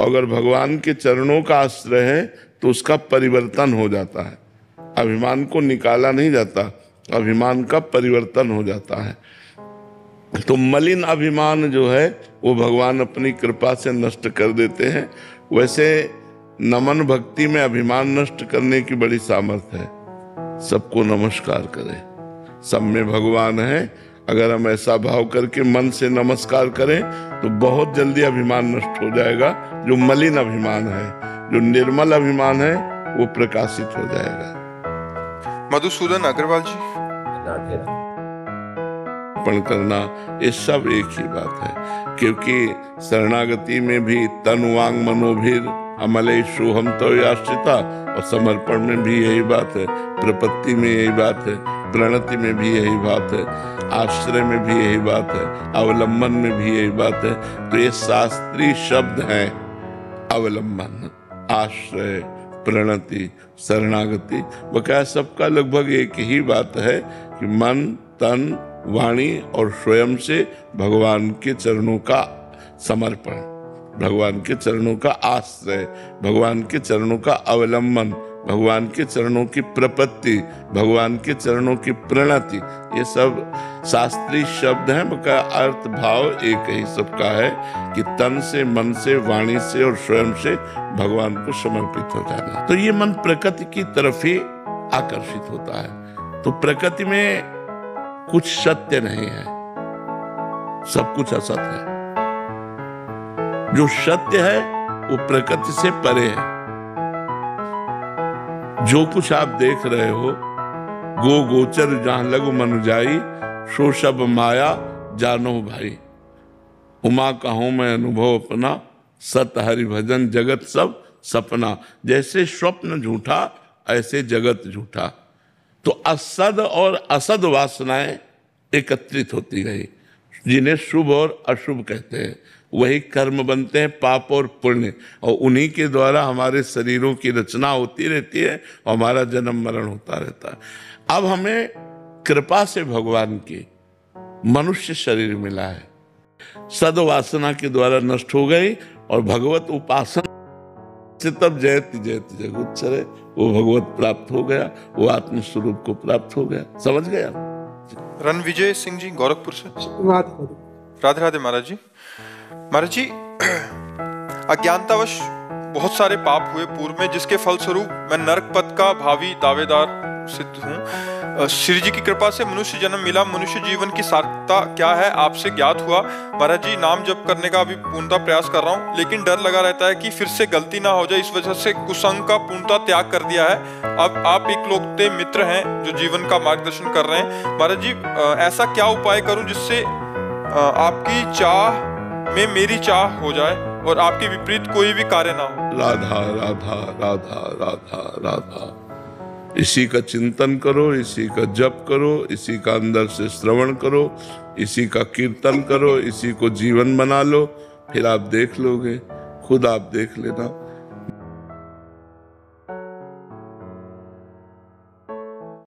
अगर भगवान के चरणों का आश्रय है तो उसका परिवर्तन हो जाता है। अभिमान को निकाला नहीं जाता, अभिमान का परिवर्तन हो जाता है। तो मलिन अभिमान जो है वो भगवान अपनी कृपा से नष्ट कर देते हैं। वैसे नमन भक्ति में अभिमान नष्ट करने की बड़ी सामर्थ्य है। सबको नमस्कार करें, सब में भगवान है। अगर हम ऐसा भाव करके मन से नमस्कार करें तो बहुत जल्दी अभिमान नष्ट हो जाएगा। जो मलिन अभिमान है, जो निर्मल अभिमान है, वो प्रकाशित हो जाएगा। मधुसूदन अग्रवाल जी, अर्पण करना ये सब एक ही बात है, क्योंकि शरणागति में भी तन वांग मनोभीर अमलेशु हम तो आश्रिता, और समर्पण में भी यही बात है, प्रपत्ति में यही बात है, प्रणति में भी यही बात है, आश्रय में भी यही बात है, अवलंबन में भी यही बात है। तो ये शास्त्रीय शब्द हैं, अवलंबन, आश्रय, प्रणति, शरणागति, बकाया सबका लगभग एक ही बात है कि मन, तन, वाणी और स्वयं से भगवान के चरणों का समर्पण, भगवान के चरणों का आश्रय, भगवान के चरणों का अवलंबन, भगवान के चरणों की प्रपत्ति, भगवान के चरणों की प्रणति, ये सब शास्त्रीय शब्द हैं। उनका अर्थ भाव एक ही सबका है कि तन से, मन से, वाणी से और स्वयं से भगवान को समर्पित हो जाना। तो ये मन प्रकृति की तरफ ही आकर्षित होता है। तो प्रकृति में कुछ सत्य नहीं है, सब कुछ असत्य है। जो सत्य है वो प्रकृति से परे है। जो कुछ आप देख रहे हो, गो गोचर जहां लगु मन जाई, सो सब माया जानो भाई। उमा कहूं मैं अनुभव अपना, सत हरि भजन जगत सब सपना। जैसे स्वप्न झूठा, ऐसे जगत झूठा। तो असद और असद वासनाएं एकत्रित होती गई, जिन्हें शुभ और अशुभ कहते हैं। वही कर्म बनते हैं, पाप और पुण्य, और उन्हीं के द्वारा हमारे शरीरों की रचना होती रहती है और हमारा जन्म मरण होता रहता है। अब हमें कृपा से भगवान की मनुष्य शरीर मिला है, सद्वासना के द्वारा नष्ट हो गई, और भगवत उपासना से तब जयति जयति जगुत्सरे, वो भगवत प्राप्त हो गया, वो आत्मस्वरूप को प्राप्त हो गया। समझ गया? रणविजय सिंह जी गोरखपुर से। राधे राधे महाराज जी। महाराज जी, अज्ञानतावश बहुत सारे पाप हुए पूर्व में, जिसके फलस्वरूप मैं नरक पद का भावी दावेदार सिद्ध हूँ। श्री जी की कृपा से मनुष्य जन्म मिला। मनुष्य जीवन की सार्थकता क्या है आपसे ज्ञात हुआ। महाराज जी, नाम जप करने का अभी पूर्णतः प्रयास कर रहा हूँ, लेकिन डर लगा रहता है कि फिर से गलती ना हो जाए, इस वजह से कुसंग का पूर्णतः त्याग कर दिया है। अब आप एक लोकते मित्र हैं जो जीवन का मार्गदर्शन कर रहे हैं। महाराज जी, ऐसा क्या उपाय करूँ जिससे आपकी चाह में मेरी चाह हो जाए और आपके विपरीत कोई भी कार्य ना हो? राधा राधा राधा राधा राधा, इसी का चिंतन करो, इसी का जप करो, इसी का अंदर से श्रवण करो, इसी का कीर्तन करो, इसी को जीवन बना लो, फिर आप देख लोगे, खुद आप देख लेना।